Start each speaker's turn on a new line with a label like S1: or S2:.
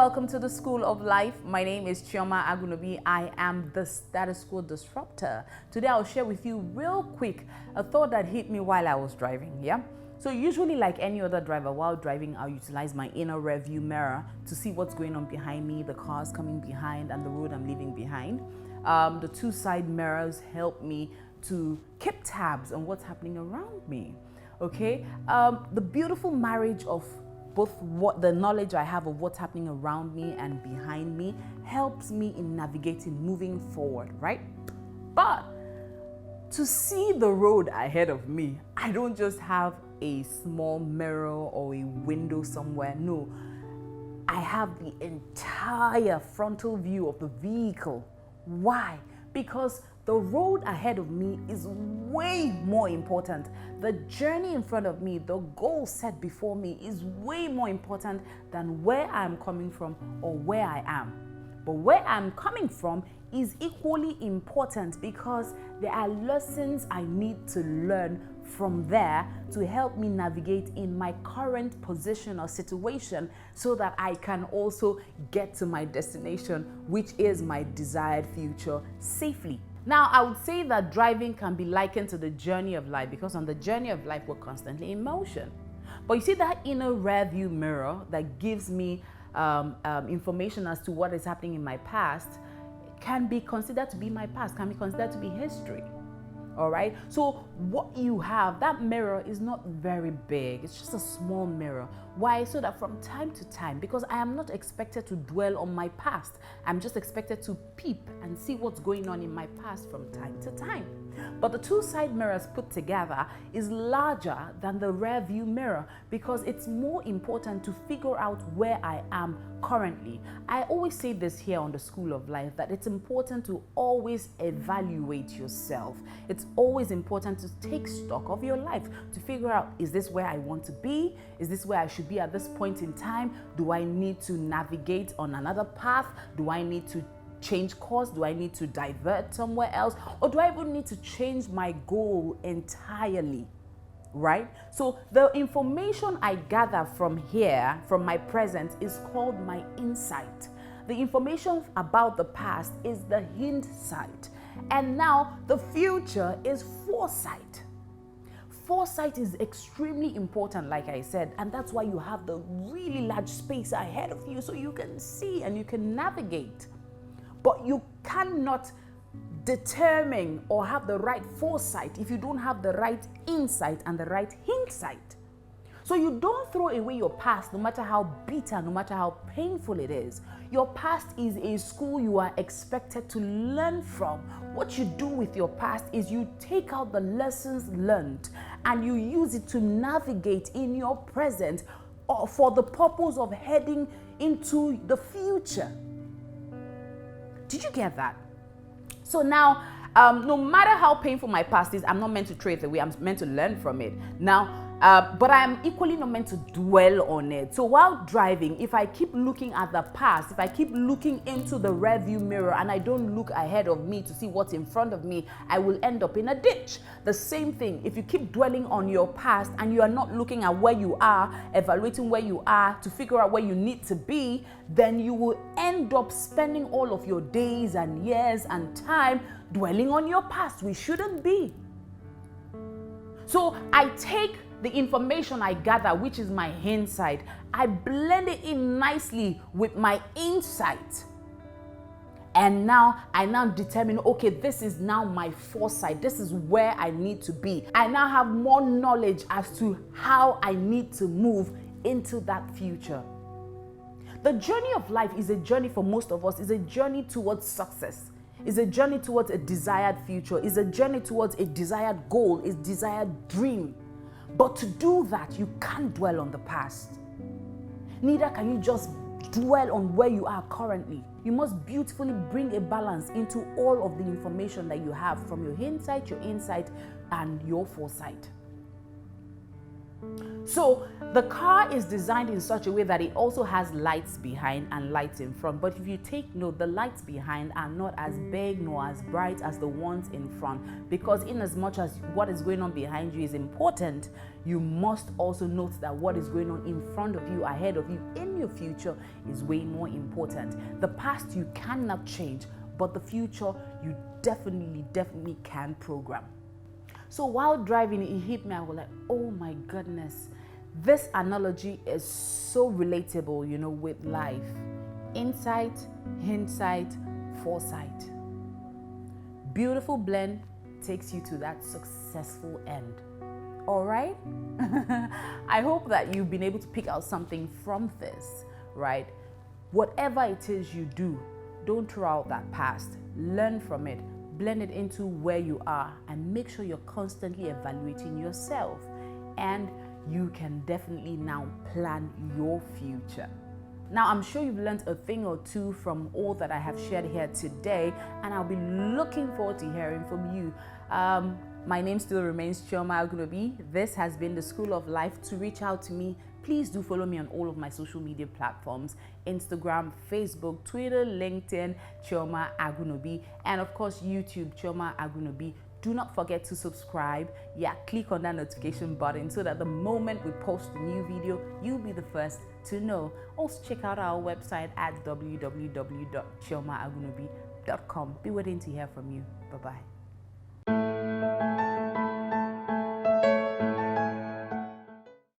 S1: welcome to the School of Life. My name is chiomaagwunobi. I am the status quo disruptor. Today I'll share with you real quick a thought that hit me while I was driving, yeah? So usually, like any other driver, while driving, I'll utilize my inner rear view mirror to see what's going on behind me, the cars coming behind, and the road I'm leaving behind. The two side mirrors help me to keep tabs on what's happening around me, okay? The beautiful marriage of both what the knowledge I have of what's happening around me and behind me helps me in navigating, moving forward, right? But to see the road ahead of me, I don't just have a small mirror or a window somewhere. No, I have the entire frontal view of the vehicle. Why? Because the road ahead of me is way more important. The journey in front of me, the goal set before me is way more important than where I'm coming from or where I am. But where I'm coming from is equally important because there are lessons I need to learn from there to help me navigate in my current position or situation so that I can also get to my destination, which is my desired future, safely. Now, I would say that driving can be likened to the journey of life because on the journey of life, we're constantly in motion. But you see that inner rear view mirror that gives me information as to what is happening in my past can be considered to be my past, can be considered to be history. All right. So what you have, that mirror is not very big. It's just a small mirror. Why? So that from time to time, because I am not expected to dwell on my past. I'm just expected to peep and see what's going on in my past from time to time. But the two side mirrors put together is larger than the rear view mirror because it's more important to figure out where I am currently. I always say this here on the School of Life that it's important to always evaluate yourself. It's always important to take stock of your life to figure out, is this where I want to be? Is this where I should be at this point in time? Do I need to navigate on another path? Do I need to change course? Do I need to divert somewhere else? Or do I even need to change my goal entirely? Right? So the information I gather from here, from my present, is called my insight. The information about the past is the hindsight. And now the future is foresight. Foresight is extremely important, like I said, and that's why you have the really large space ahead of you so you can see and you can navigate. But you cannot determine or have the right foresight if you don't have the right insight and the right hindsight. So you don't throw away your past, no matter how bitter, no matter how painful it is. Your past is a school you are expected to learn from. What you do with your past is you take out the lessons learned and you use it to navigate in your present or for the purpose of heading into the future. Did you get that? So now, no matter how painful my past is, I'm not meant to throw it away. I'm meant to learn from it. Now, but I am equally not meant to dwell on it. So while driving, if I keep looking at the past, if I keep looking into the rear view mirror and I don't look ahead of me to see what's in front of me, I will end up in a ditch. The same thing, if you keep dwelling on your past and you are not looking at where you are, evaluating where you are to figure out where you need to be, then you will end up spending all of your days and years and time dwelling on your past. We shouldn't be. So I take the information I gather, which is my hindsight, I blend it in nicely with my insight. And now I determine, okay, this is now my foresight. This is where I need to be. I now have more knowledge as to how I need to move into that future. The journey of life is a journey for most of us, is a journey towards success. Is a journey towards a desired future, is a journey towards a desired goal, a desired dream. But to do that, you can't dwell on the past. Neither can you just dwell on where you are currently. You must beautifully bring a balance into all of the information that you have from your hindsight, your insight, and your foresight. So the car is designed in such a way that it also has lights behind and lights in front. But if you take note, the lights behind are not as big nor as bright as the ones in front, because in as much as what is going on behind you is important, you must also note that what is going on in front of you, ahead of you, in your future is way more important. The past you cannot change, but the future you definitely can program. So while driving, it hit me. I was like, oh my goodness, this analogy is so relatable, you know, with life. Insight, hindsight, foresight. Beautiful blend takes you to that successful end. All right? I hope that you've been able to pick out something from this, right? Whatever it is you do, don't throw out that past. Learn from it. Blend it into where you are, and make sure you're constantly evaluating yourself. And you can definitely now plan your future. Now, I'm sure you've learned a thing or two from all that I have shared here today, and I'll be looking forward to hearing from you. My name still remains Chiomaagwunobi. This has been the School of Life. To reach out to me, please do follow me on all of my social media platforms: Instagram, Facebook, Twitter, LinkedIn, Chiomaagwunobi, and of course YouTube, Chiomaagwunobi. Do not forget to subscribe. Click on that notification button so that the moment we post a new video, you'll be the first to know. Also check out our website at www.chiomaagwunobi.com. Be waiting to hear from you. Bye-bye.